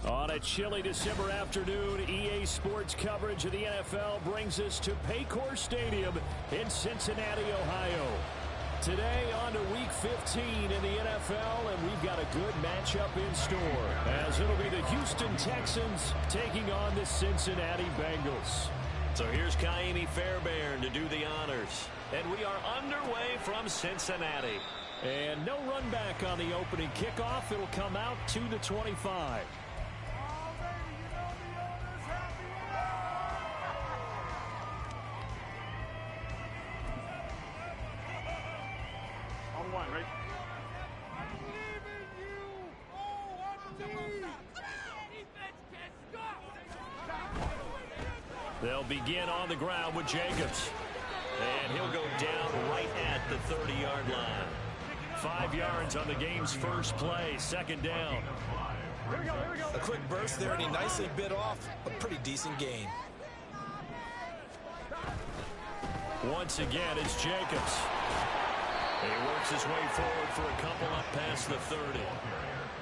On a chilly December afternoon, EA Sports coverage of the NFL brings us to Paycor Stadium in Cincinnati, Ohio. Today on to Week 15 in the NFL, and we've got a good matchup in store, as it'll be the Houston Texans taking on the Cincinnati Bengals. So here's Ka'imi Fairbairn to do the honors. And we are underway from Cincinnati. And no run back on the opening kickoff. It'll come out to the 25. On one, right? They'll begin on the ground with Jacobs. And he'll go down right at the 30-yard line. 5 yards on the game's first play, second down. Here we go, here we go. A quick burst there, and he nicely bit off a pretty decent gain. Once again, it's Jacobs. He works his way forward for a couple up past the 30.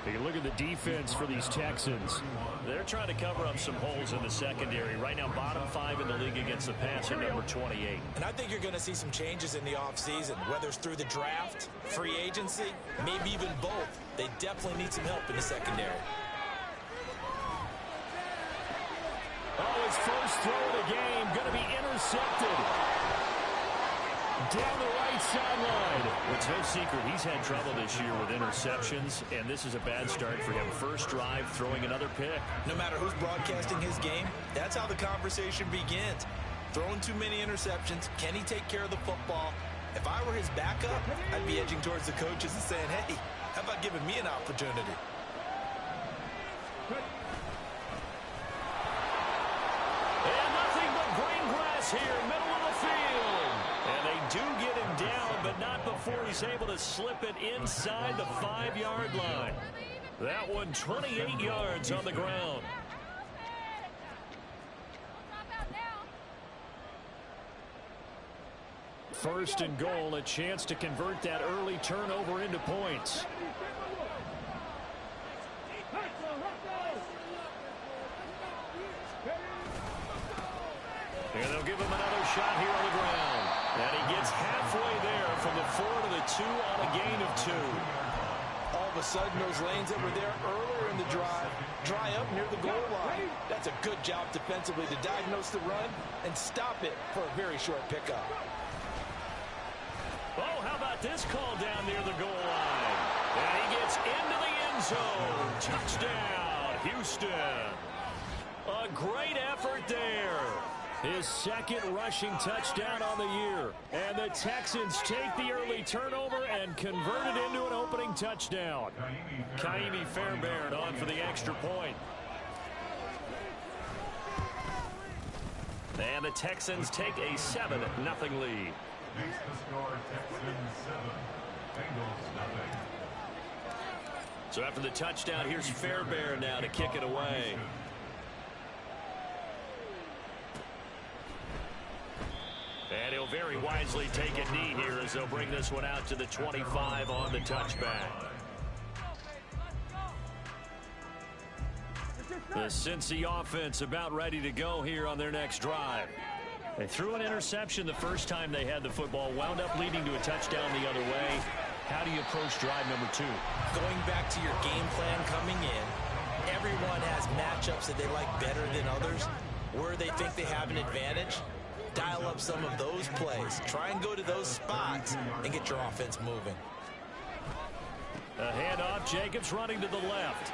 Take a look at the defense for these Texans. They're trying to cover up some holes in the secondary. Right now, bottom 5 in the league against the pass at number 28. And I think you're going to see some changes in the offseason, whether it's through the draft, free agency, maybe even both. They definitely need some help in the secondary. Oh, his first throw of the game going to be intercepted. Down the right sideline. It's no secret he's had trouble this year with interceptions, and this is a bad start for him. First drive, throwing another pick. No matter who's broadcasting his game, that's how the conversation begins. Throwing too many interceptions, can he take care of the football? If I were his backup, I'd be edging towards the coaches and saying, hey, how about giving me an opportunity? And nothing but green grass here, middle of the field. And they do get him down, but not before he's able to slip it inside the 5-yard line. That one 28 yards on the ground. First and goal, a chance to convert that early turnover into points. And they'll give him another shot here on the ground. And he gets halfway there from the 4 to the 2 on a gain of 2. All of a sudden, those lanes that were there earlier in the drive dry up near the goal line. That's a good job defensively to diagnose the run and stop it for a very short pickup. Oh, how about this call down near the goal line? And he gets into the end zone. Touchdown, Houston. A great effort there. His second rushing touchdown on the year. And the Texans take the early turnover and convert it into an opening touchdown. Ka'imi Fairbairn on for the extra point. And the Texans take a 7-0 lead. Makes the score Texans 7, Bengals nothing. So after the touchdown, here's Fairbairn now to kick it away. And he'll very wisely take a knee here as they'll bring this one out to the 25 on the touchback. The Cincy offense about ready to go here on their next drive. They threw an interception the first time they had the football, wound up leading to a touchdown the other way. How do you approach drive number 2? Going back to your game plan coming in, everyone has matchups that they like better than others. Where they think they have an advantage, dial up some of those plays. Try and go to those spots and get your offense moving. A handoff, Jacobs running to the left.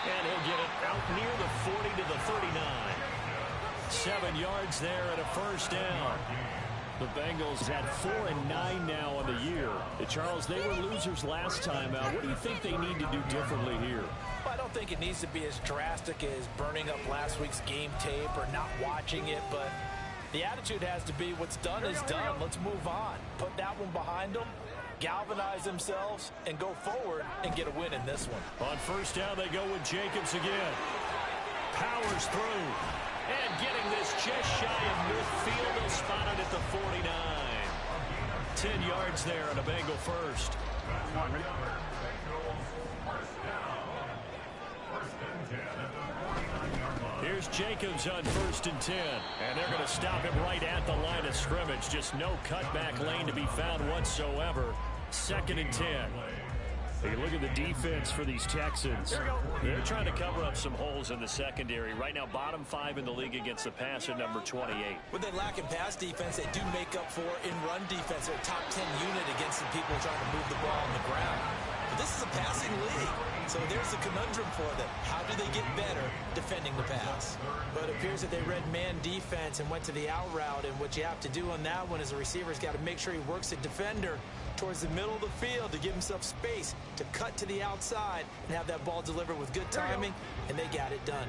And he'll get it out near the 40 to the 39. 7 yards there and a first down. The Bengals had 4-9 now on the year. Charles, they were losers last time out. What do you think they need to do differently here? I don't think it needs to be as drastic as burning up last week's game tape or not watching it, but the attitude has to be what's done is done. Let's move on. Put that one behind them, galvanize themselves, and go forward and get a win in this one. On first down, they go with Jacobs again. Powers through. And getting this just shy of midfield, they'll spot it at the 49. 10 yards there and a Bengal first. Here's Jacobs on 1st and 10. And they're going to stop him right at the line of scrimmage. Just no cutback lane to be found whatsoever. 2nd and 10. Hey, look at the defense for these Texans. They're trying to cover up some holes in the secondary. Right now, bottom 5 in the league against the pass at number 28. What they lack in pass defense, they do make up for in run defense. They're a top 10 unit against the people trying to move the ball on the ground. But this is a passing league, so there's a conundrum for them. How do they get better defending the pass? But it appears that they read man defense and went to the out route, and what you have to do on that one is the receiver's got to make sure he works the defender towards the middle of the field to give himself space to cut to the outside and have that ball delivered with good timing, and they got it done.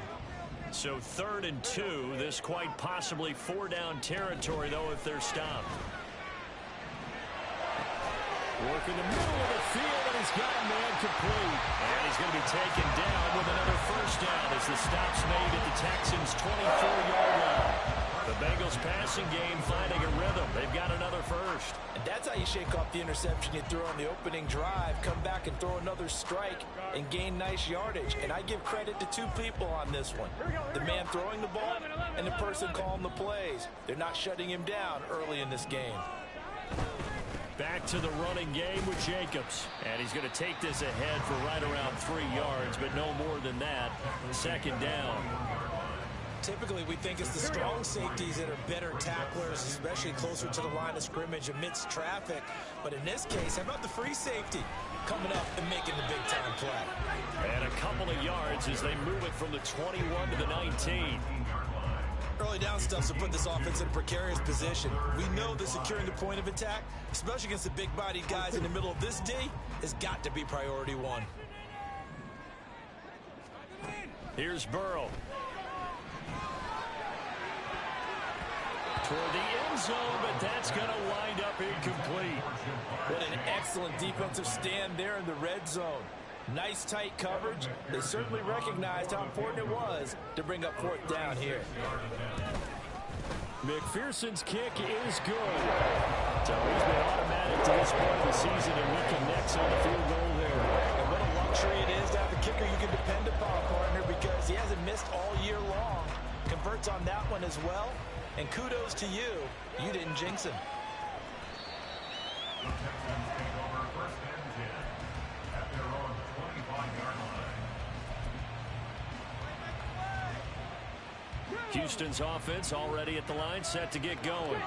So 3rd and 2, this quite possibly 4-down territory, though, if they're stopped. Work in the middle of the field, and he's got a man complete. And he's going to be taken down with another 1st down as the stop's made at the Texans' 24-yard line. The Bengals passing game finding a rhythm. They've got another 1st. And that's how you shake off the interception you threw on the opening drive. Come back and throw another strike and gain nice yardage. And I give credit to 2 people on this one. The man throwing the ball and the person calling the plays. They're not shutting him down early in this game. Back to the running game with Jacobs. And he's going to take this ahead for right around 3 yards, but no more than that. 2nd down. Typically, we think it's the strong safeties that are better tacklers, especially closer to the line of scrimmage amidst traffic. But in this case, how about the free safety coming up and making the big-time play? And a couple of yards as they move it from the 21 to the 19. Early down stuff to put this offense in a precarious position. We know that securing the point of attack, especially against the big-bodied guys in the middle of this D, has got to be priority 1. Here's Burrow. Toward the end zone, but that's going to wind up incomplete. What an excellent defensive stand there in the red zone. Nice tight coverage. They certainly recognized how important it was to bring up 4th down here. McPherson's kick is good. So he's been automatic to this point of the season, and we connects on the field goal there. And what a luxury it is to have a kicker you can depend upon, partner, because he hasn't missed all year long. Converts on that one as well. And kudos to you. You didn't jinx him. The Texans take over 1st and 10 at their own 25-yard line. Houston's offense already at the line, set to get going.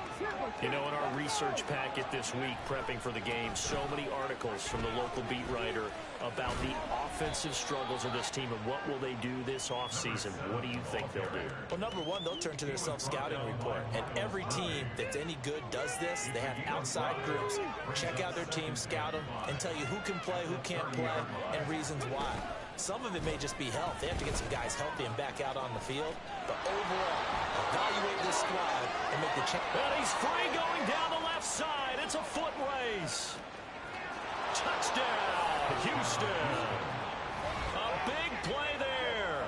You know, in our research packet this week, prepping for the game, so many articles from the local beat writer about the offensive struggles of this team and what will they do this offseason. What do you think they'll do? Well, number one, they'll turn to their self-scouting report. And every team that's any good does this. They have outside groups. Check out their team, scout them, and tell you who can play, who can't play, and reasons why. Some of it may just be health. They have to get some guys healthy and back out on the field. But overall, evaluate this squad and make the check. And he's free going down the left side. It's a foot race. Touchdown, Houston. A big play there.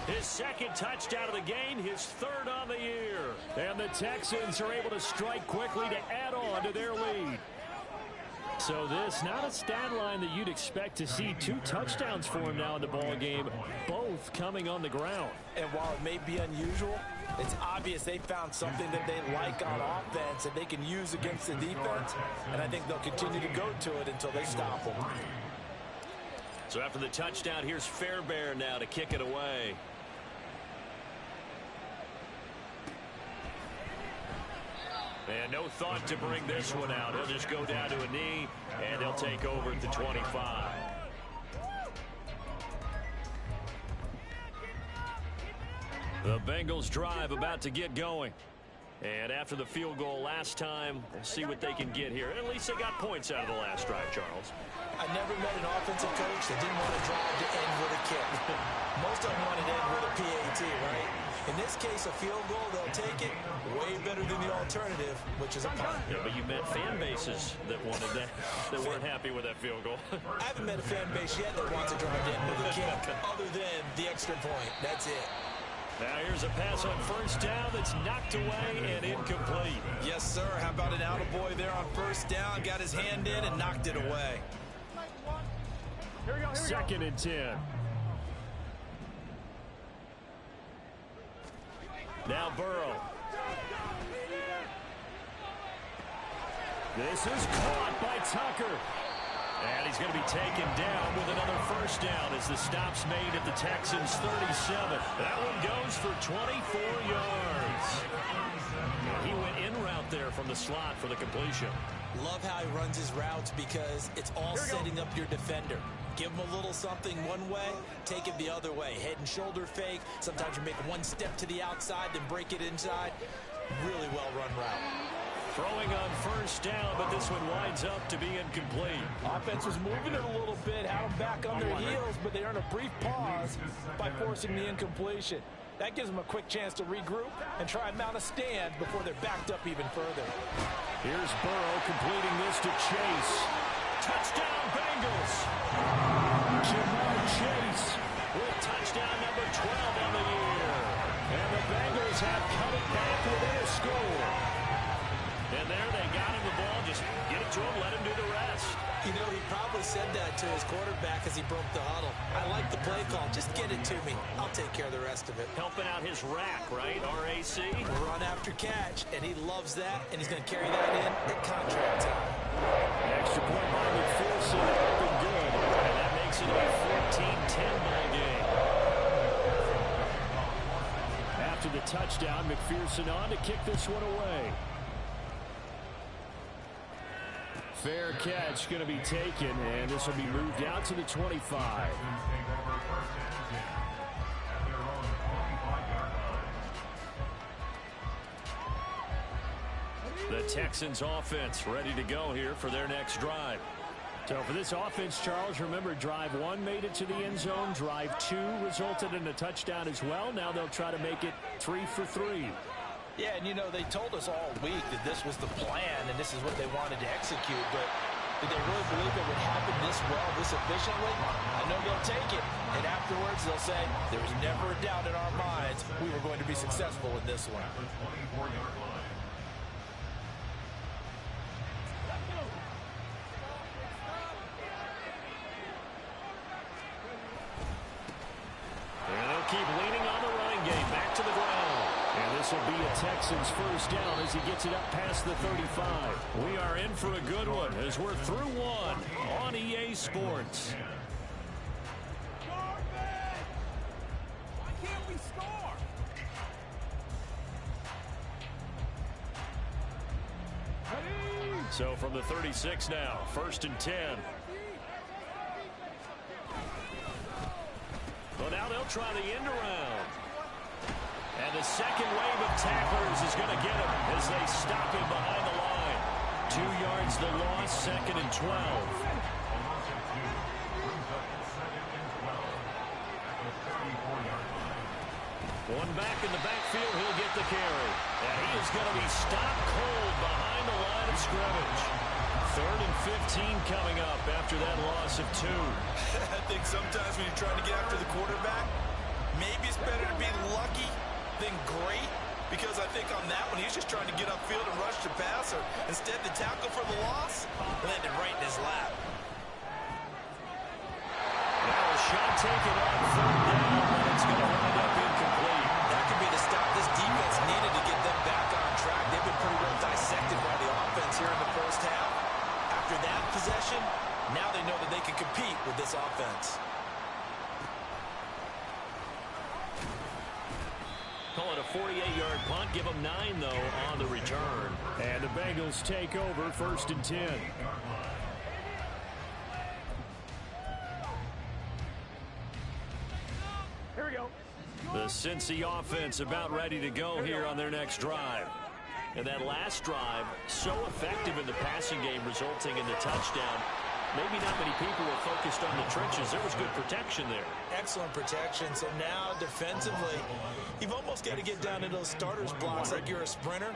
His 2nd touchdown of the game, his 3rd on the year. And the Texans are able to strike quickly to add on to their lead. So this, not a stat line that you'd expect to see. 2 touchdowns for him now in the ball game, both coming on the ground. And while it may be unusual, it's obvious they found something that they like on offense that they can use against the defense, and I think they'll continue to go to it until they stop them. So after the touchdown, here's Fairbairn now to kick it away. And no thought to bring this one out. He'll just go down to a knee, and he'll take over at the 25. The Bengals drive about to get going. And after the field goal last time, we'll see what they can get here. At least they got points out of the last drive, Charles. I never met an offensive coach that didn't want to drive to end with a kick. Most of them wanted to end with a PAT, right? In this case, a field goal, they'll take it. Way better than the alternative, which is a punt. Yeah, but you met fan bases that wanted that, that weren't happy with that field goal. I haven't met a fan base yet that wants to drive to end with a kick, other than the extra point. That's it. Now here's a pass on 1st down that's knocked away and incomplete. Yes, sir. How about an attaboy there on 1st down? Got his hand in and knocked it away. 2nd and 10. Now Burrow. This is caught by Tucker. And he's going to be taken down with another first down as the stop's made at the Texans' 37. That one goes for 24 yards. He went in route there from the slot for the completion. Love how he runs his routes because it's all setting up your defender. Give him a little something one way, take it the other way. Head and shoulder fake. Sometimes you make one step to the outside, then break it inside. Really well run route. Throwing on first down, but this one winds up to be incomplete. Offense was moving it a little bit, had them back on their heels, but they earned a brief pause by forcing the incompletion. That gives them a quick chance to regroup and try and mount a stand before they're backed up even further. Here's Burrow completing this to Chase. Touchdown, Bengals! Jamar Chase With touchdown number 12 on the year. And the Bengals have cut it back within a score. And there they got him the ball. Just get it to him, let him do the rest. You know, he probably said that to his quarterback as he broke the huddle. I like the play call. Just get it to me. I'll take care of the rest of it. Helping out his rack, right? RAC. Run after catch, and he loves that, and he's going to carry that in at contract time. Extra point by McPherson. Up and good. And that makes it a 14-10 ball game. After the touchdown, McPherson on to kick this one away. Fair catch going to be taken, and this will be moved out to the 25. The Texans offense ready to go here for their next drive. So for this offense, Charles, remember drive 1 made it to the end zone. Drive 2 resulted in a touchdown as well. Now they'll try to make it 3 for 3. Yeah, and you know, they told us all week that this was the plan and this is what they wanted to execute, but did they really believe it would happen this well, this efficiently? I know they'll take it, and afterwards they'll say, there was never a doubt in our minds we were going to be successful in this one. And they'll keep leaning on the running game. Back to the ground. And this will be a Texans first down as he gets it up past the 35. We are in for a good one as we're through one on EA Sports. Why can't we score? So from the 36 now, 1st and 10. Well, now they'll try the end around. And the second wave of tacklers is going to get him as they stop him behind the line. 2 yards the loss, 2nd and 12. One back in the backfield, he'll get the carry. And he is going to be stopped cold behind the line of scrimmage. 3rd and 15 coming up after that loss of 2. I think sometimes when you're trying to get after the quarterback, maybe it's better to be lucky than great, because I think on that one, he's just trying to get upfield and rush the passer. Instead, the tackle for the loss landed right in his lap. Now a shot taken on 3rd down, but it's going to wind up incomplete. That could be the stop this defense needed to get them back on track. They've been pretty well dissected by the offense here in the first half. After that possession, now they know that they can compete with this offense. Call it a 48-yard punt. Give them 9, though, on the return. And the Bengals take over 1st and 10. Here we go. The Cincy offense about ready to go here on their next drive. And that last drive, so effective in the passing game, resulting in the touchdown. Maybe not many people were focused on the trenches. There was good protection there. Excellent protection. So now defensively, you've almost got to get down to those starters blocks like you're a sprinter.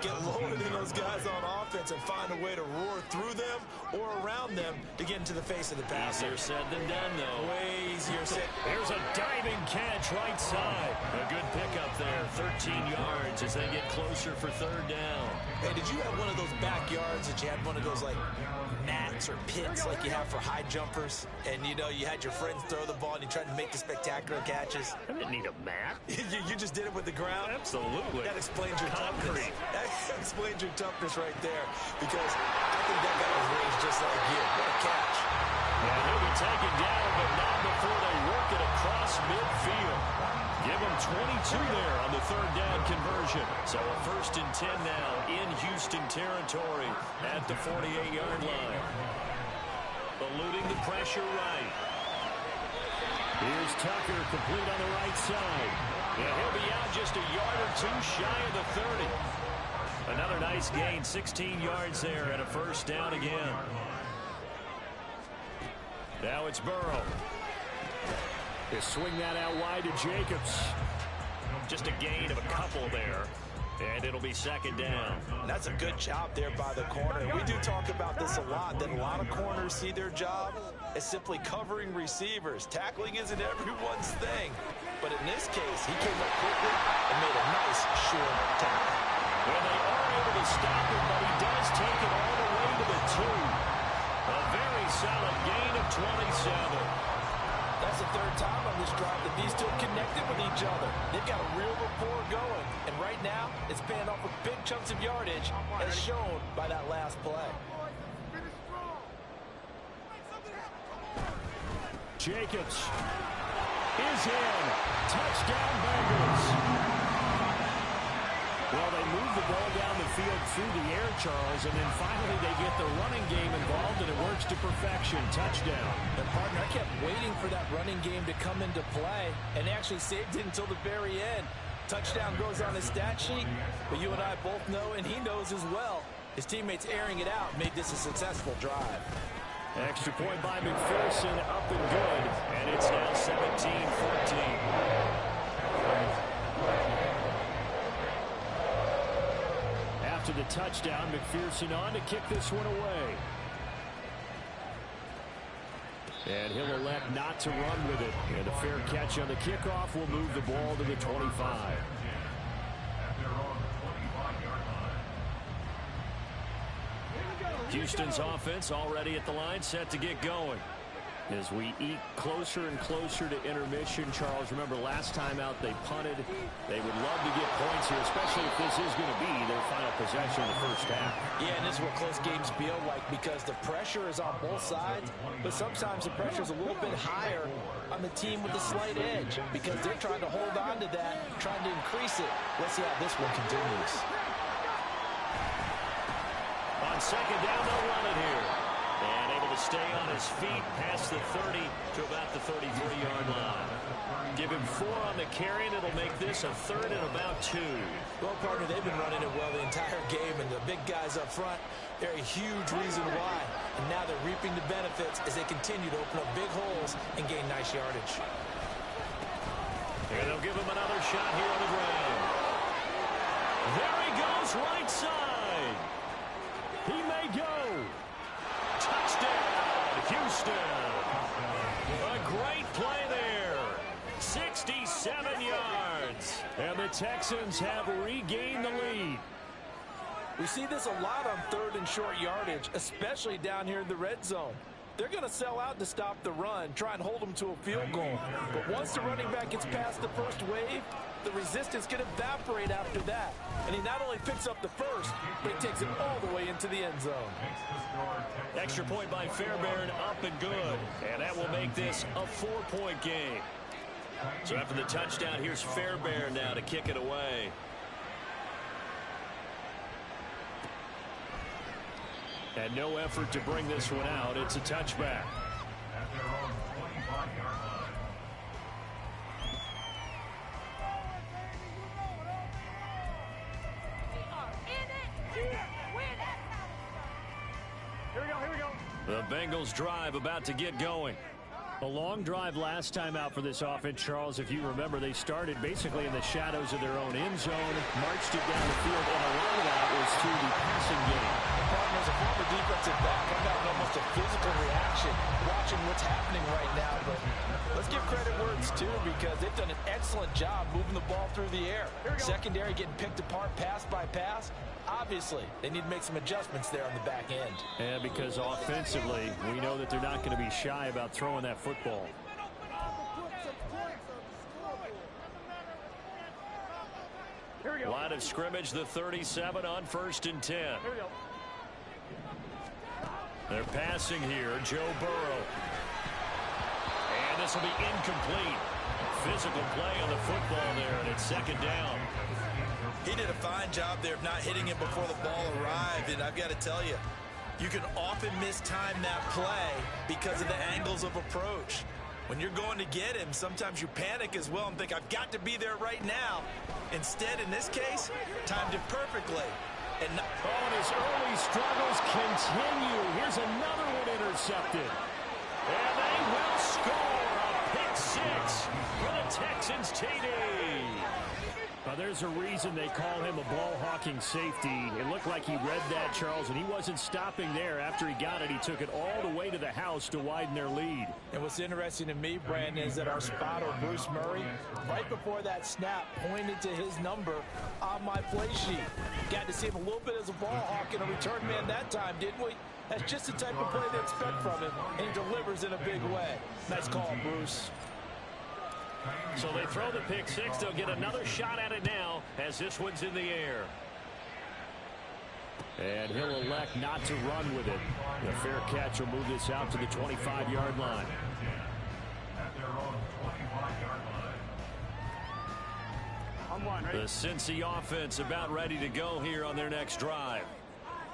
Get lower than those guys on offense and find a way to roar through them or around them to get into the face of the passer. Easier said than done, though. Way easier said. Here's a diving catch right side. A good pickup there. 13 yards as they get closer for 3rd down. Hey, did you have one of those backyards that you had one of those like gnats or pits instincts like you have for high jumpers, and you know you had your friends throw the ball and you tried to make the spectacular catches. I didn't need a mat. you just did it with the ground? Absolutely. That explains your Concrete. toughness. That explains your toughness right there, because I think that guy was raised just like you. What a catch. And he'll be taken down, but not before they work it across midfield. Give him 22 there on the third down conversion. So a 1st and 10 now in Houston territory at the 48-yard line. Eluding the pressure right. Here's Tucker, complete on the right side. And he'll be out just a yard or two shy of the 30. Another nice gain, 16 yards there and a 1st down again. Now it's Burrow. They swing that out wide to Jacobs. Just a gain of a couple there. And it'll be 2nd down. That's a good job there by the corner. We do talk about this a lot, that a lot of corners see their job as simply covering receivers. Tackling isn't everyone's thing. But in this case, he came up quickly and made a nice short tackle. Well, they are able to stop him, but he does take it all the way to the 2. A very solid gain of 27. That's the 3rd time on this drive that these two have connected with each other. They've got a real rapport going. And right now, it's paying off with big chunks of yardage, as shown by that last play. Jacobs is in. Touchdown, Bengals. Well, they move the ball down the field through the air, Charles, and then finally they get the running game involved, and it works to perfection. Touchdown. And, partner, I kept waiting for that running game to come into play, and they actually saved it until the very end. Touchdown goes on his stat sheet, but you and I both know, and he knows as well, his teammates airing it out made this a successful drive. Extra point by McPherson, up and good, and it's now 17-14. After the touchdown, McPherson on to kick this one away. And he'll elect not to run with it. And a fair catch on the kickoff will move the ball to the 25. Houston's offense already at the line, set to get going. As we eat closer and closer to intermission, Charles, remember last time out they punted. They would love to get points here, especially if this is going to be their final possession in the first half. Yeah, and this is what close games feel like, because the pressure is on both sides, but sometimes the pressure is a little bit higher on the team with the slight edge, because they're trying to hold on to that, trying to increase it. Let's see how this one continues. On 2nd down, they'll run it here. And able to stay on his feet past the 30 to about the 33-yard line. Give him 4 on the carry, and it'll make this a 3rd and about 2. Well, partner, they've been running it well the entire game, and the big guys up front, they're a huge reason why. And now they're reaping the benefits as they continue to open up big holes and gain nice yardage. And they'll give him another shot here on the ground. There he goes, right side. He may go. Touchdown, Houston. A great play there. 67 yards. And the Texans have regained the lead. We see this a lot on 3rd and short yardage, especially down here in the red zone. They're going to sell out to stop the run, try and hold them to a field goal. But once the running back gets past the first wave, the resistance can evaporate after that. And he not only picks up the first, but he takes it all the way into the end zone. Extra point by Fairbairn, up and good. And that will make this a 4-point game. So after the touchdown, here's Fairbairn now to kick it away. And no effort to bring this one out. It's a touchback. At their own 25-yard line. Here we go. The Bengals drive about to get going. A long drive last time out for this offense, Charles. If you remember, they started basically in the shadows of their own end zone, marched it down the field, and a lot of that was to the passing game. Partner, as a former defensive back, I've got almost a physical reaction satisfaction watching what's happening right now, but let's give credit where it's due because they've done an excellent job moving the ball through the air. Secondary getting picked apart pass by pass. Obviously, they need to make some adjustments there on the back end. Yeah, because offensively, we know that they're not going to be shy about throwing that football. Line of scrimmage, the 37 on 1st and 10. They're passing here, Joe Burrow. And this will be incomplete. Physical play on the football there, and it's 2nd down. He did a fine job there of not hitting it before the ball arrived, and I've got to tell you, you can often mistime that play because of the angles of approach. When you're going to get him, sometimes you panic as well and think, I've got to be there right now. Instead, in this case, timed it perfectly. And his early struggles continue. Here's another one intercepted. And they will score a pick 6 for the Texans TD. There's a reason they call him a ball-hawking safety. It looked like he read that, Charles, and he wasn't stopping there. After he got it, he took it all the way to the house to widen their lead. And what's interesting to me, Brandon, is that our spotter, Bruce Murray, right before that snap, pointed to his number on my play sheet. Got to see him a little bit as a ball hawk and a return man that time, didn't we? That's just the type of play they expect from him, and he delivers in a big way. Nice call, Bruce. So they throw the pick 6. They'll get another shot at it now as this one's in the air. And he'll elect not to run with it. The fair catch will move this out to the 25-yard line. The Cincy offense about ready to go here on their next drive.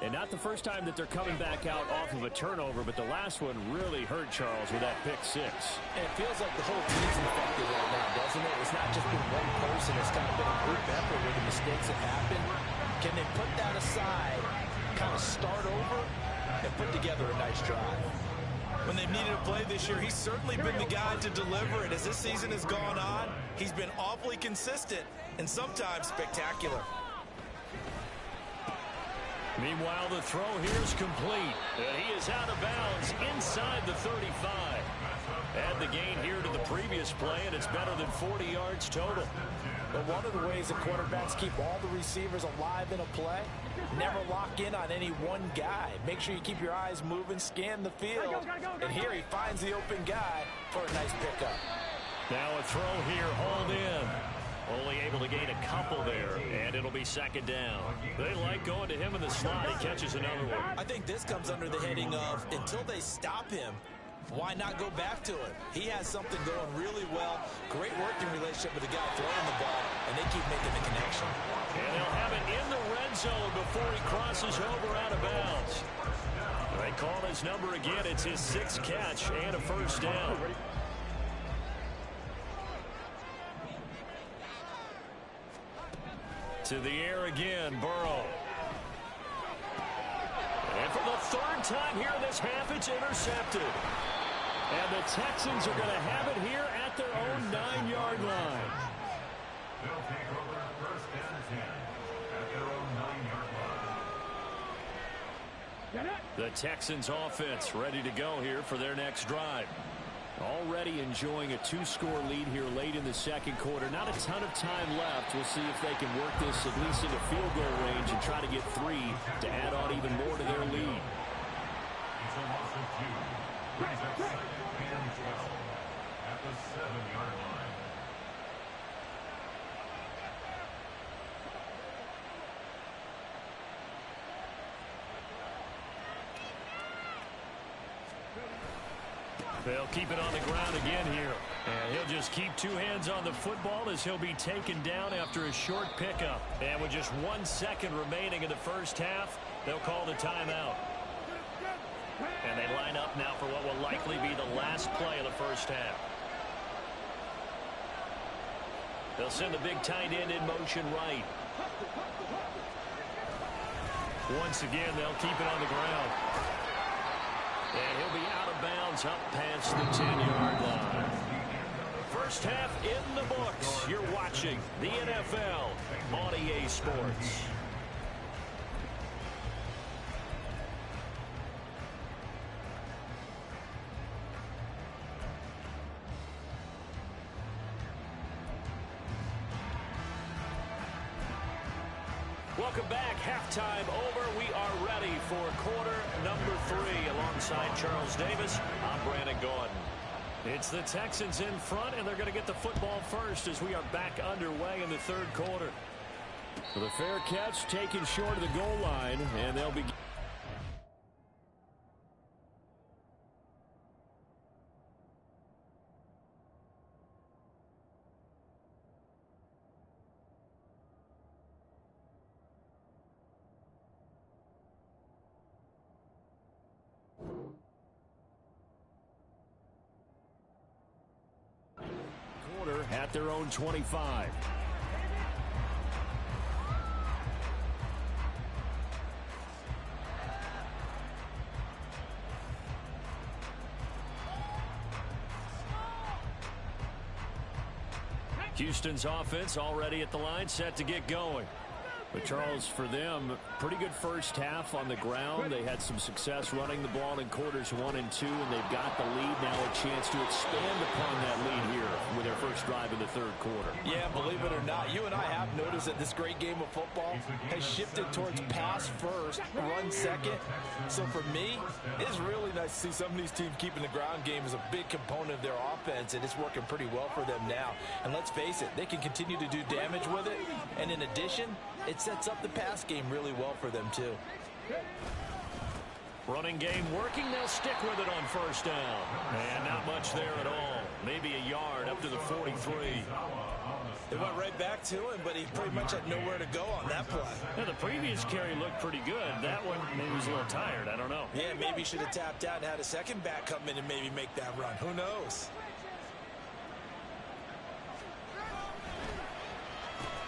And not the first time that they're coming back out off of a turnover, but the last one really hurt Charles with that pick 6. And it feels like the whole team's infected right now, doesn't it? It's not just been one person. It's kind of been a group effort where the mistakes have happened. Can they put that aside, kind of start over, and put together a nice drive? When they've needed a play this year, he's certainly been the guy to deliver it. As this season has gone on, he's been awfully consistent and sometimes spectacular. Meanwhile, the throw here is complete. And he is out of bounds inside the 35. Add the gain here to the previous play, and it's better than 40 yards total. But one of the ways that quarterbacks keep all the receivers alive in a play, never lock in on any one guy. Make sure you keep your eyes moving, scan the field. And here he finds the open guy for a nice pickup. Now a throw here, hauled in. Only able to gain a couple there, and it'll be 2nd down. They like going to him in the slot. He catches another one. I think this comes under the heading of, until they stop him, why not go back to it? He has something going really well. Great working relationship with the guy throwing the ball, and they keep making the connection. And they'll have it in the red zone before he crosses over out of bounds. They call his number again. It's his 6th catch and a 1st down. To the air again, Burrow. And for the 3rd time here in this half, it's intercepted. And the Texans are going to have it here at their own 9-yard line. They'll take over 1st and 10 at their own 9-yard line. The Texans offense ready to go here for their next drive. Already enjoying a 2-score lead here late in the 2nd quarter. Not a ton of time left. We'll see if they can work this at least into field goal range and try to get 3 to add on even more to their lead. It's a loss of 2. Brings up 2nd and 12 at the 7-yard line. They'll keep it on the ground again here. And he'll just keep 2 hands on the football as he'll be taken down after a short pickup. And with just 1 second remaining in the first half, they'll call the timeout. And they line up now for what will likely be the last play of the first half. They'll send the big tight end in motion right. Once again, they'll keep it on the ground. And he'll be out of bounds up past the 10-yard line. First half in the books. You're watching the NFL on EA Sports. Welcome back. Halftime over. We are ready for quarter number 3. Alongside Charles Davis, I'm Brandon Gordon. It's the Texans in front, and they're going to get the football first as we are back underway in the third quarter. For the fair catch, taken short of the goal line, and they'll begin. At their own 25. Houston's offense already at the line, set to get going. But Charles, for them, pretty good first half on the ground. They had some success running the ball in quarters 1 and 2, and they've got the lead now, a chance to expand upon that lead here with their first drive in the third quarter. Yeah, believe it or not, you and I have noticed that this great game of football has shifted towards pass first, run second. So for me, it's really nice to see some of these teams keeping the ground game as a big component of their offense, and it's working pretty well for them now. And let's face it, they can continue to do damage with it, and in addition, it sets up the pass game really well for them, too. Running game working. They'll stick with it on first down. And not much there at all. Maybe a yard up to the 43. They went right back to him, but he pretty much had nowhere to go on that play. Now, the previous carry looked pretty good. That one, maybe he was a little tired. I don't know. Yeah, maybe he should have tapped out and had a second back come in and maybe make that run. Who knows?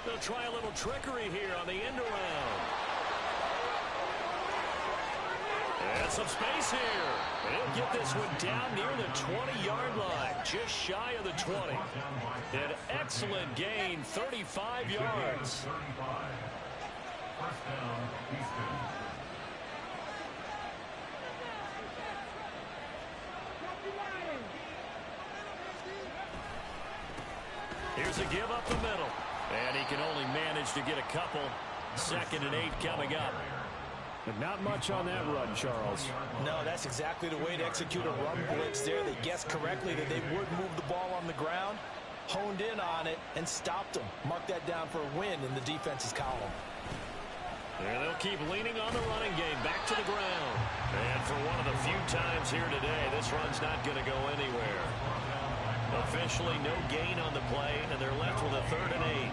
They'll try a little trickery here on the end around. And some space here. They'll get this one down near the 20-yard line, just shy of the 20. An excellent gain, 35 yards. First down, Houston. Here's a give up the middle. And he can only manage to get a couple. 2nd and 8 coming up. But not much on that run, Charles. No, that's exactly the way to execute a run blitz there. They guessed correctly that they would move the ball on the ground, honed in on it, and stopped them. Mark that down for a win in the defense's column. And they'll keep leaning on the running game, back to the ground. And for one of the few times here today, this run's not going to go anywhere. Officially no gain on the play, and they're left with a 3rd and 8.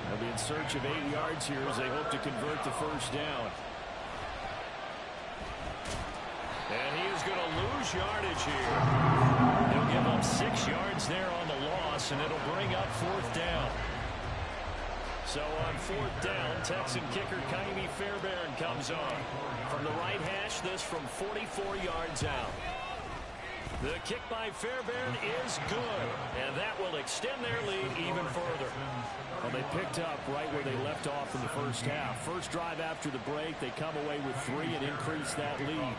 They'll be in search of 8 yards here as they hope to convert the first down. And he is going to lose yardage here. They'll give up 6 yards there on the loss, and it'll bring up 4th down. So on 4th down, Texan kicker Ka'imi Fairbairn comes on. From the right hash, this from 44 yards out. The kick by Fairbairn is good, and that will extend their lead even further. Well, they picked up right where they left off in the first half. First drive after the break, they come away with 3 and increase that lead.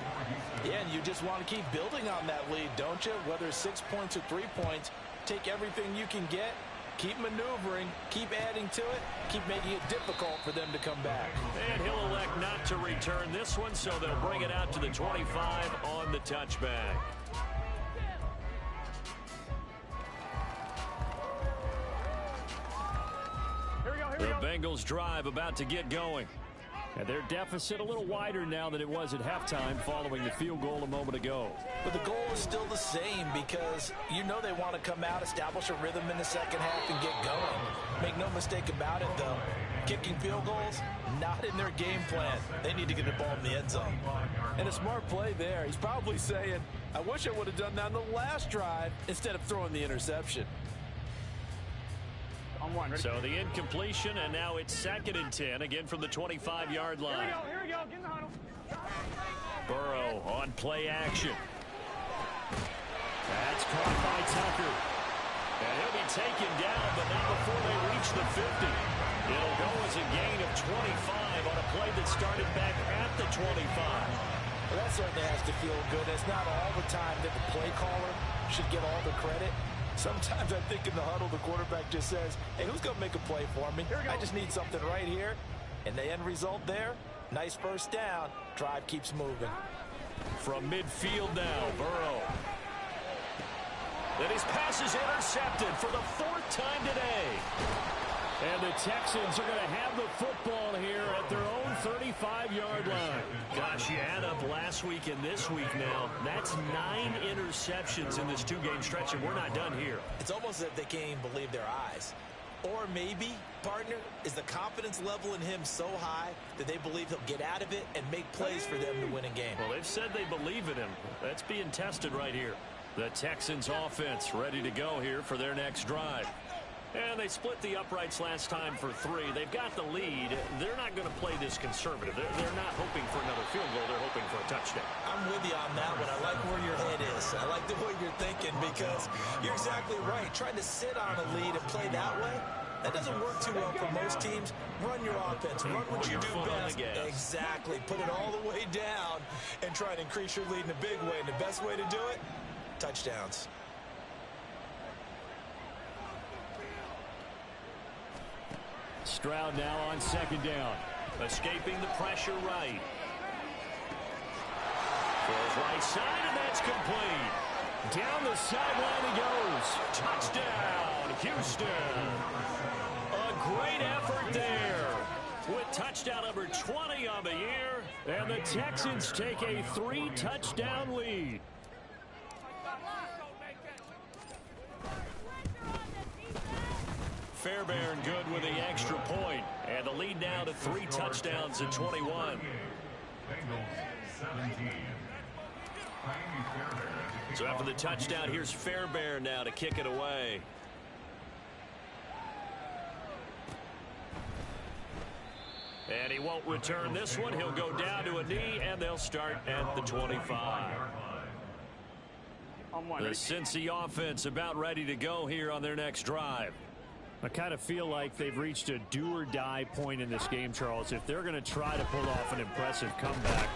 Yeah, and you just want to keep building on that lead, don't you? Whether it's 6 points or 3 points, take everything you can get, keep maneuvering, keep adding to it, keep making it difficult for them to come back. And he'll elect not to return this one, so they'll bring it out to the 25 on the touchback. The Bengals drive about to get going. And their deficit a little wider now than it was at halftime following the field goal a moment ago. But the goal is still the same because you know they want to come out, establish a rhythm in the second half, and get going. Make no mistake about it, though. Kicking field goals, not in their game plan. They need to get the ball in the end zone. And a smart play there. He's probably saying, I wish I would have done that on the last drive instead of throwing the interception. So the incompletion, and now it's 2nd and 10, again from the 25-yard line. Here we go, get in the huddle. Burrow on play action. That's caught by Tucker. And he'll be taken down, but not before they reach the 50. It'll go as a gain of 25 on a play that started back at the 25. Well, that certainly has to feel good. It's not all the time that the play caller should get all the credit. Sometimes I think in the huddle, the quarterback just says, hey, who's going to make a play for me? I just need something right here. And the end result there, nice first down. Drive keeps moving. From midfield now, Burrow. And his pass is intercepted for the 4th time today. And the Texans are going to have the football here at their own 35-yard line. Gosh, you add up last week and this week now. That's 9 interceptions in this 2-game stretch, and we're not done here. It's almost as if they can't even believe their eyes. Or maybe, partner, is the confidence level in him so high that they believe he'll get out of it and make plays for them to win a game. Well, they've said they believe in him. That's being tested right here. The Texans offense ready to go here for their next drive. And they split the uprights last time for 3. They've got the lead. They're not going to play this conservative. They're not hoping for another field goal. They're hoping for a touchdown. I'm with you on that one. I like where your head is. I like the way you're thinking because you're exactly right. Trying to sit on a lead and play that way, that doesn't work too well for most teams. Run your offense. Run what you do best. Exactly. Put it all the way down and try to increase your lead in a big way. And the best way to do it, touchdowns. Stroud now on 2nd down. Escaping the pressure right. Throws right side, and that's complete. Down the sideline he goes. Touchdown, Houston. A great effort there. With touchdown number 20 on the year. And the Texans take a 3-touchdown lead. Fairbairn good with the extra point. And the lead now to 3 touchdowns at 21. So after the touchdown, here's Fairbairn now to kick it away. And he won't return this one. He'll go down to a knee, and they'll start at the 25. The Cincy offense about ready to go here on their next drive. I kind of feel like they've reached a do-or-die point in this game, Charles. If they're going to try to pull off an impressive comeback,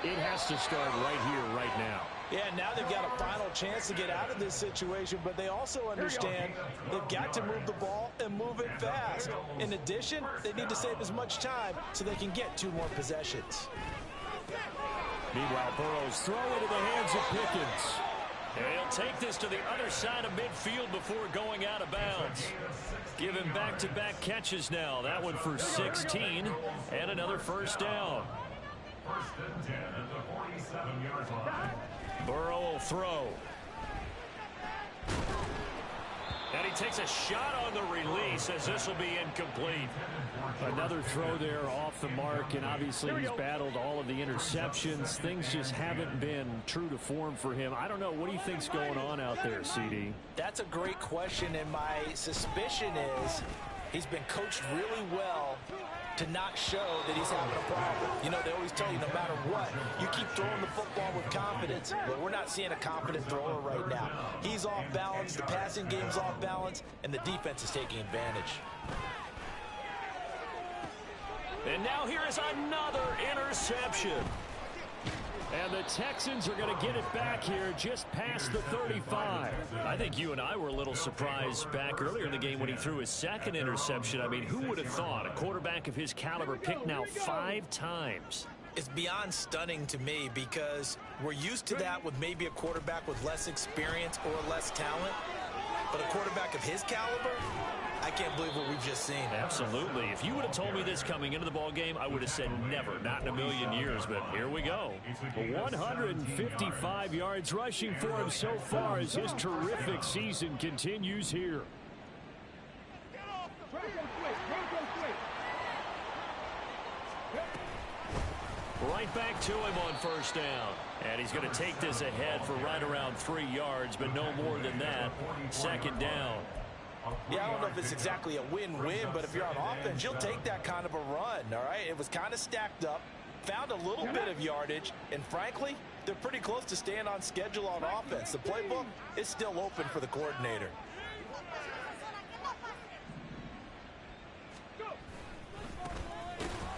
it has to start right here, right now. Yeah, now they've got a final chance to get out of this situation, but they also understand they've got to move the ball and move it fast. In addition, they need to save as much time so they can get 2 more possessions. Meanwhile, Burrow's throw into the hands of Pickens. And he'll take this to the other side of midfield before going out of bounds. Give him back-to-back catches now. That one for 16 and another first down. First and 10 at the 47-yard line. Burrow will throw. And he takes a shot on the release as this will be incomplete. Another throw there off the mark, and obviously he's battled all of the interceptions. Things just haven't been true to form for him. I don't know. What do you think's going on out there, CD? That's a great question, and my suspicion is he's been coached really well to not show that he's having a problem. You know, they always tell you no matter what, you keep throwing the football with confidence. But we're not seeing a confident thrower right now. He's off balance, the passing game's off balance, and the defense is taking advantage. And now here is another interception. And the Texans are going to get it back here just past the 35. I think you and I were a little surprised back earlier in the game when he threw his 2nd interception. I mean, who would have thought a quarterback of his caliber picked now 5 times? It's beyond stunning to me because we're used to that with maybe a quarterback with less experience or less talent. But a quarterback of his caliber, I can't believe what we've just seen. Absolutely. If you would have told me this coming into the ball game, I would have said never, not in a million years. But here we go. 155 yards rushing for him so far as his terrific season continues here. Right back to him on first down. And he's going to take this ahead for right around 3 yards, but no more than that. 2nd down. Yeah, I don't know if it's exactly a win-win, but if you're on offense, you'll take that kind of a run, all right? It was kind of stacked up, found a little bit of yardage, and frankly, they're pretty close to staying on schedule on offense. The playbook is still open for the coordinator.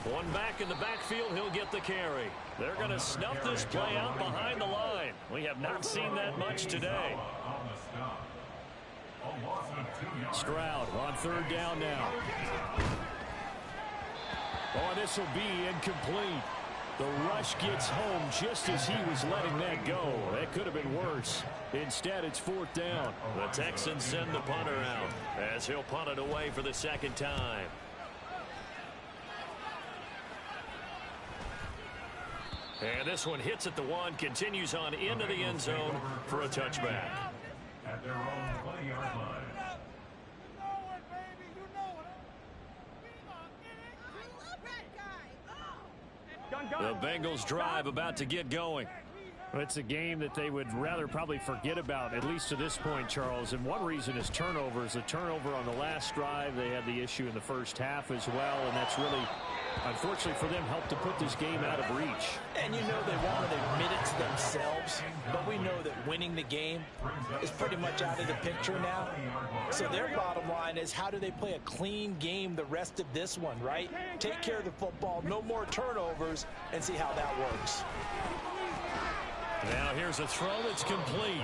One back in the backfield, he'll get the carry. They're going to snuff this play out behind the line. We have not seen that much today. Stroud on 3rd down now. Oh, this will be incomplete. The rush gets home just as he was letting that go. That could have been worse. Instead, it's 4th down. The Texans send the punter out as he'll punt it away for the second time. And this one hits at the 1, continues on into the end zone for a touchback. At their own 20-yard line. The Bengals drive about to get going. Well, it's a game that they would rather probably forget about, at least to this point, Charles. And one reason is turnovers. A turnover on the last drive. They had the issue in the first half as well, and that's really, unfortunately for them, helped to put this game out of reach. And you know they want to admit it to themselves, but we know that winning the game is pretty much out of the picture now. So their bottom line is, how do they play a clean game the rest of this one, right? Take care of the football, no more turnovers, and see how that works. Now here's a throw that's complete.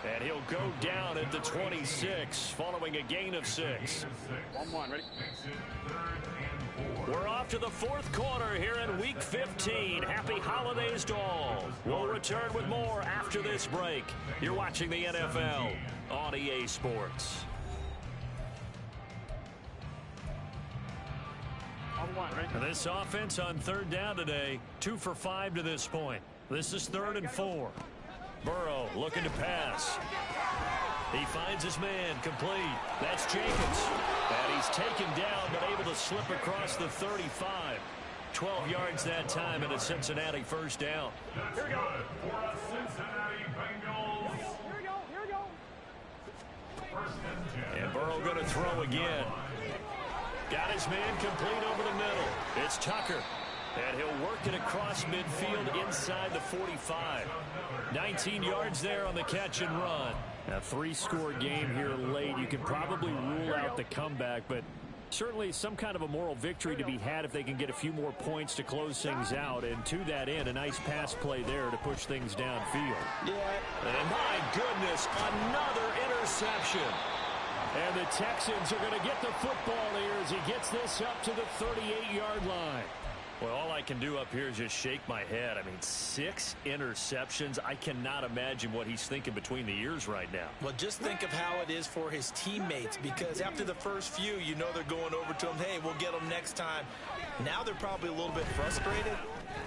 And he'll go down at the 26 following a gain of 6. 1-1, ready? We're off to the 4th quarter here in Week 15. Happy holidays to all. We'll return with more after this break. You're watching the NFL on EA Sports. 1-1, ready? This offense on 3rd down today, 2 for 5 to this point. This is 3rd and 4. Burrow looking to pass. He finds his man, complete. That's Jacobs. And he's taken down, but able to slip across the 35. 12 yards that time, and a Cincinnati 1st down. Here we go. For the Cincinnati Bengals. Here we go. 1st and 10. And Burrow going to throw again. Got his man complete over the middle. It's Tucker. And he'll work it across midfield inside the 45. 19 yards there on the catch and run. A 3-score game here late. You can probably rule out the comeback, but certainly some kind of a moral victory to be had if they can get a few more points to close things out. And to that end, a nice pass play there to push things downfield. Yeah. And my goodness, another interception. And the Texans are going to get the football here as he gets this up to the 38-yard line. Well, all I can do up here is just shake my head. I mean, 6 interceptions. I cannot imagine what he's thinking between the ears right now. Well, just think of how it is for his teammates, because after the first few, you know they're going over to him, hey, we'll get them next time. Now they're probably a little bit frustrated.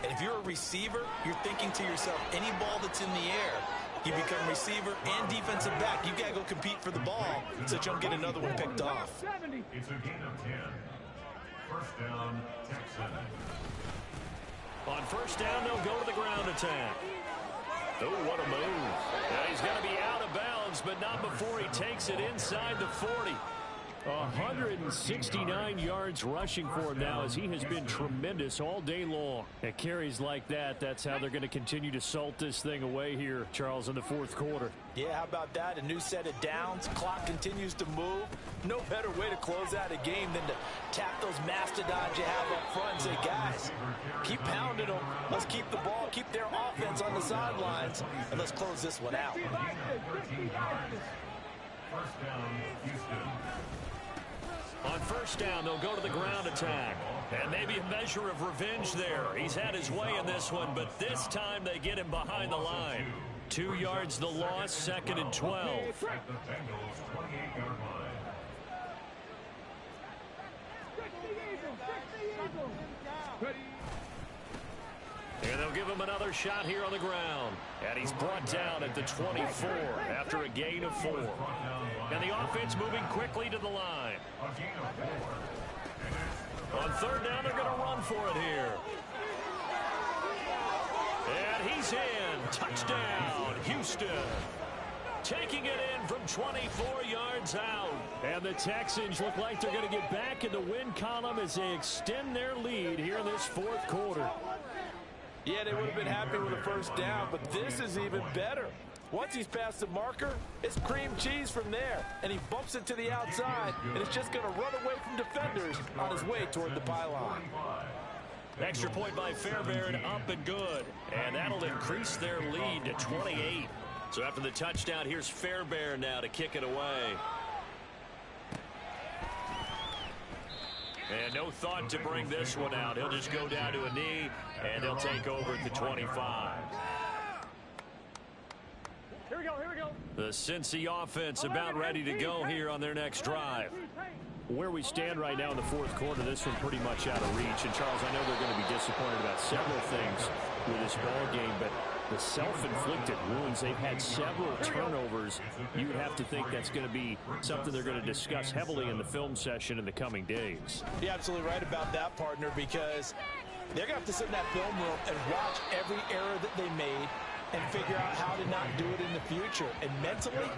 And if you're a receiver, you're thinking to yourself, any ball that's in the air, you become receiver and defensive back. You got to go compete for the ball so that you don't get another one picked off. It's a gain of 10. 1st down, Texans. On 1st down, they'll go to the ground attack. Oh, what a move. Now he's going to be out of bounds, but not before he takes it inside the 40. 169 yards rushing for him now, as he has been tremendous all day long. At carries like that, that's how they're going to continue to salt this thing away here, Charles, in the 4th quarter. Yeah, how about that? A new set of downs. Clock continues to move. No better way to close out a game than to tap those mastodons you have up front and say, guys, keep pounding them. Let's keep the ball, keep their offense on the sidelines, and let's close this one out. 1st down, Houston. On 1st down, they'll go to the ground attack. And maybe a measure of revenge there. He's had his way in this one, but this time they get him behind the line. 2 yards the loss, 2nd and 12. At the Bengals' 28-yard line. And they'll give him another shot here on the ground. And he's brought down at the 24 after a gain of 4. And the offense moving quickly to the line. A gain of 4. On 3rd down, they're going to run for it here. And he's in. Touchdown, Houston. Taking it in from 24 yards out. And the Texans look like they're going to get back in the win column as they extend their lead here in this 4th quarter. Yeah, they would have been happy with a 1st down, but this is even better. Once he's past the marker, it's cream cheese from there. And he bumps it to the outside, and it's just going to run away from defenders on his way toward the pylon. Extra point by Fairbairn, up and good. And that'll increase their lead to 28. So after the touchdown, here's Fairbairn now to kick it away. And no thought to bring this one out. He'll just go down to a knee, and they'll take over at the 25. Here we go, here we go. The Cincy offense about ready to go here on their next drive. Where we stand right now in the fourth quarter, this one pretty much out of reach. And, Charles, I know they're going to be disappointed about several things with this ball game, but the self-inflicted wounds, they've had several turnovers. You would have to think that's going to be something they're going to discuss heavily in the film session in the coming days. You're absolutely right about that, partner, because they're going to have to sit in that film room and watch every error that they made and figure out how to not do it in the future. And mentally,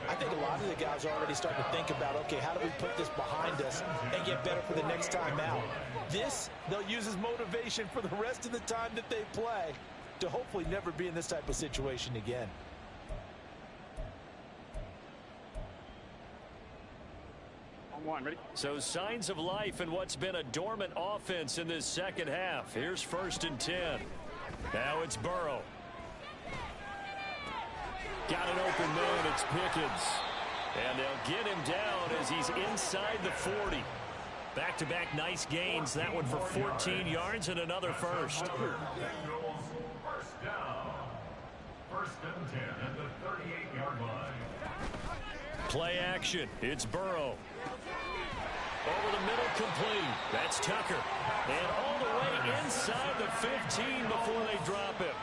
I think a lot of the guys are already starting to think about, okay, how do we put this behind us and get better for the next time out? This, they'll use as motivation for the rest of the time that they play to hopefully never be in this type of situation again. On one, ready? So signs of life in what's been a dormant offense in this second half. Here's 1st and 10. Now it's Burrow. Got an open man, it's Pickens. And they'll get him down as he's inside the 40. Back-to-back nice gains. That one for 14 yards and another first. First down. 1st and 10 at the 38-yard line. Play action. It's Burrow. Over the middle, complete. That's Tucker. And all the way inside the 15 before they drop him.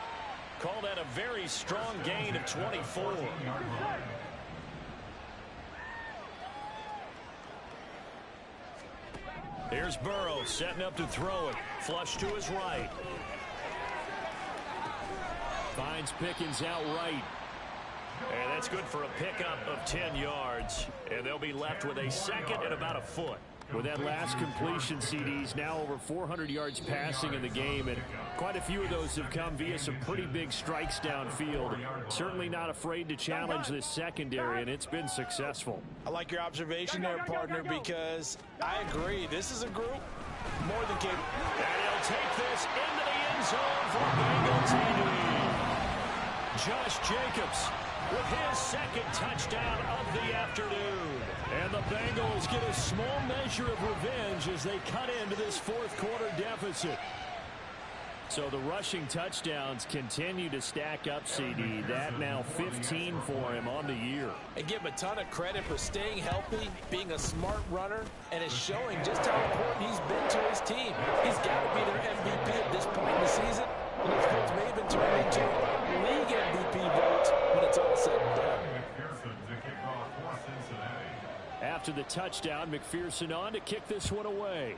Call that a very strong gain of 24. Here's Burrow setting up to throw it. Flush to his right. Finds Pickens out right. And that's good for a pickup of 10 yards. And they'll be left with a second and about a foot. With that last completion, CDs now over 400 yards passing in the game, and quite a few of those have come via some pretty big strikes downfield. Certainly not afraid to challenge this secondary, and it's been successful. I like your observation there, partner, because I agree. This is a group more than capable. And he'll take this into the end zone for Bengals TD. Josh Jacobs with his second touchdown of the afternoon. And the Bengals get a small measure of revenge as they cut into this fourth quarter deficit. So the rushing touchdowns continue to stack up, CD. That now 15 for him on the year. And give him a ton of credit for staying healthy, being a smart runner, and is showing just how important he's been to his team. He's got to be their MVP at this point in the season. And those votes may even turn into league MVP votes when it's all said and done. After the touchdown, McPherson on to kick this one away.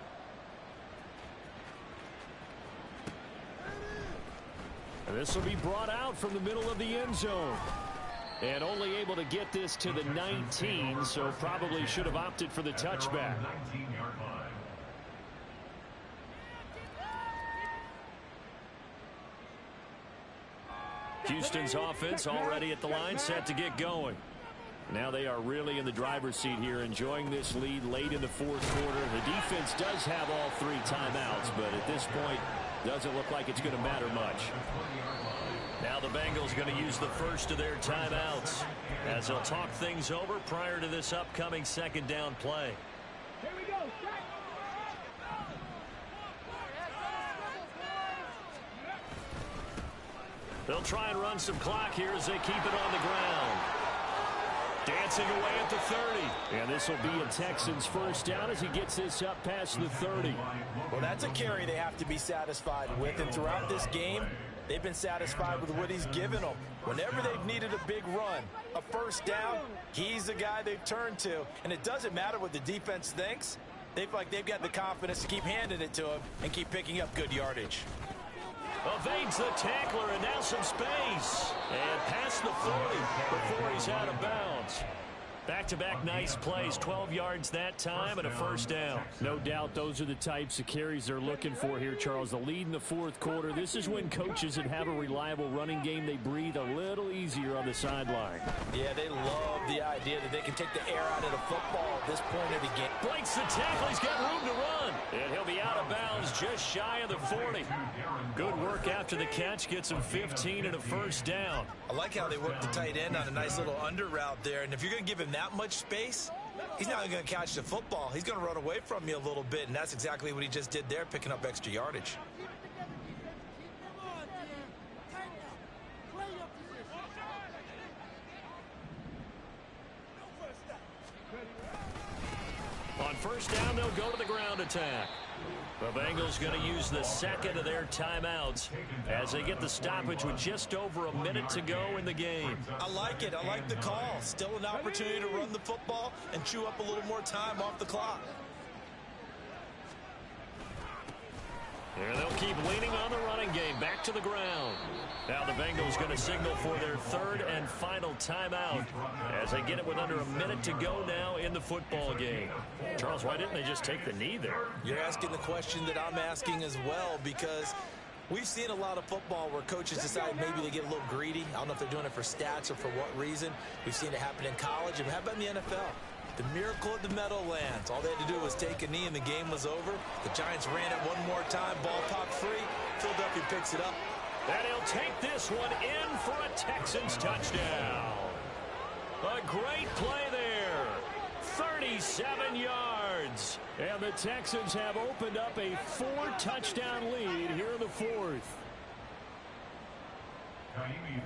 And this will be brought out from the middle of the end zone. And only able to get this to the 19, so probably should have opted for the touchback. Houston's offense already at the line, set to get going. Now they are really in the driver's seat here, enjoying this lead late in the fourth quarter. The defense does have all 3 timeouts, but at this point, doesn't look like it's going to matter much. Now the Bengals going to use the first of their timeouts as they'll talk things over prior to this upcoming second down play. Here we go. They'll try and run some clock here as they keep it on the ground. Dancing away at the 30. And this will be a Texans first down as he gets this up past the 30. Well, that's a carry they have to be satisfied with. And throughout this game, they've been satisfied with what he's given them. Whenever they've needed a big run, a first down, he's the guy they've turned to. And it doesn't matter what the defense thinks. They feel like they've got the confidence to keep handing it to him and keep picking up good yardage. Evades the tackler, and now some space. And past the 40 before he's out of bounds. Back-to-back nice plays, 12 yards that time and a first down. No doubt those are the types of carries they're looking for here, Charles. The lead in the fourth quarter. This is when coaches that have a reliable running game, they breathe a little easier on the sideline. Yeah, they love the idea that they can take the air out of the football at this point of the game. Breaks the tackle. He's got room to run. And he'll be out of bounds just shy of the 40. Good work after the catch. Gets him 15 and a first down. I like how they work the tight end on a nice little under route there. And if you're going to give him that much space, he's not going to catch the football. He's going to run away from you a little bit, and that's exactly what he just did there, picking up extra yardage. On first down, they'll go to the ground attack. The Bengals going to use the second of their timeouts as they get the stoppage with just over a minute to go in the game. I like it. I like the call. Still an opportunity to run the football and chew up a little more time off the clock. And they'll keep leaning on the running game. Back to the ground. Now the Bengals going to signal for their third and final timeout as they get it with under a minute to go now in the football game. Charles, why didn't they just take the knee there? You're asking the question that I'm asking as well, because we've seen a lot of football where coaches decide maybe they get a little greedy. I don't know if they're doing it for stats or for what reason. We've seen it happen in college. And how about in the NFL? The miracle of the Meadowlands. All they had to do was take a knee and the game was over. The Giants ran it one more time. Ball popped free. Philadelphia picks it up. And he'll take this one in for a Texans touchdown. A great play there. 37 yards. And the Texans have opened up a 4-touchdown lead here in the fourth.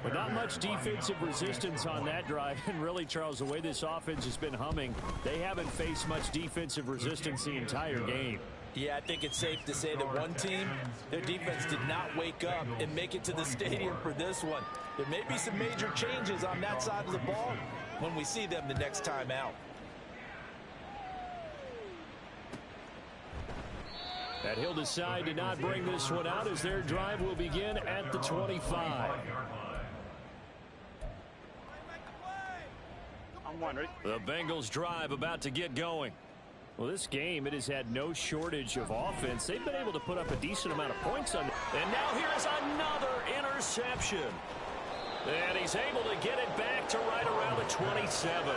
But not much defensive resistance on that drive. And really, Charles, the way this offense has been humming, they haven't faced much defensive resistance the entire game. Yeah, I think it's safe to say that one team, their defense did not wake up and make it to the stadium for this one. There may be some major changes on that side of the ball when we see them the next time out. And he'll decide to not bring this one out as their drive will begin at the 25. On one, ready? The Bengals drive about to get going. Well, this game, it has had no shortage of offense. They've been able to put up a decent amount of points on it. And now here's another interception. And he's able to get it back to right around the 27.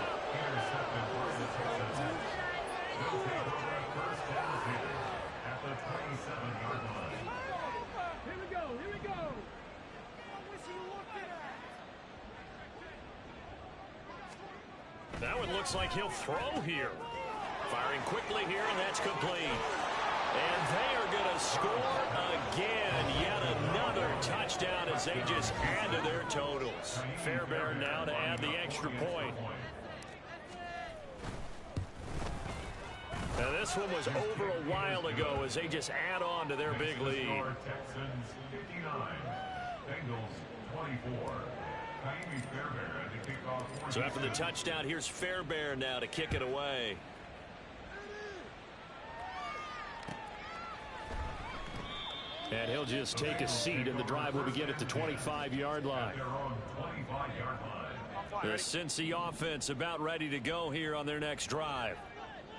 That one looks like he'll throw here. Firing quickly here, and that's complete. And they are going to score again. Yet another touchdown as they just add to their totals. Fairbairn now to add the extra point. Now this one was over a while ago as they just add on to their big lead. Texans 59, Bengals 24. So after the touchdown, here's Fairbairn now to kick it away. And he'll just take a seat, and the drive will begin at the 25-yard line. The Cincy offense about ready to go here on their next drive.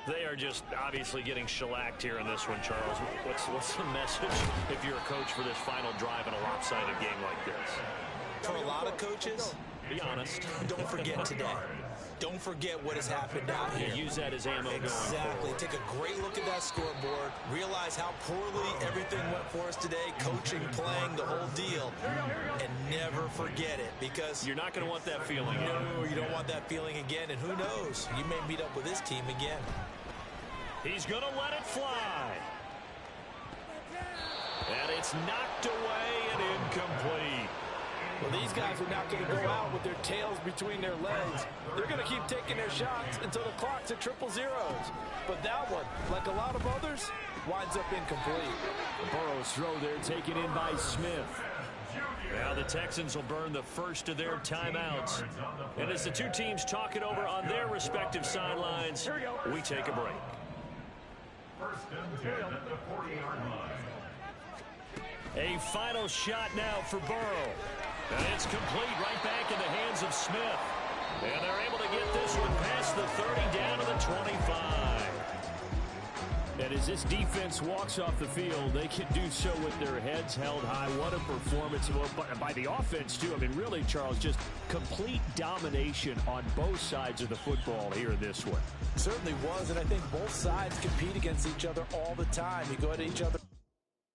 They are just obviously getting shellacked here in this one, Charles. What's the message if you're a coach for this final drive in a lopsided game like this? For a lot of coaches, be honest. Don't forget today. Don't forget what has happened out here. Use that as ammo going Exactly. forward. Take a great look at that scoreboard. Realize how poorly everything went for us today. Coaching, playing, the whole deal. And never forget it, because you're not going to want that feeling. No, you don't want that feeling again. And who knows? You may meet up with this team again. He's going to let it fly. And it's knocked away and incomplete. Well, these guys are not going to go out with their tails between their legs. They're going to keep taking their shots until the clock's at triple zeros. But that one, like a lot of others, winds up incomplete. Burrow's throw there taken in by Smith. Now the Texans will burn the first of their timeouts. And as the two teams talk it over on their respective sidelines, we take a break. First and 10 at the 40-yard line. A final shot now for Burrow. And it's complete right back in the hands of Smith. And they're able to get this one past the 30 down to the 25. And as this defense walks off the field, they can do so with their heads held high. What a performance by the offense, too. I mean, really, Charles, just complete domination on both sides of the football here in this one. It certainly was, and I think both sides compete against each other all the time. You go at each other.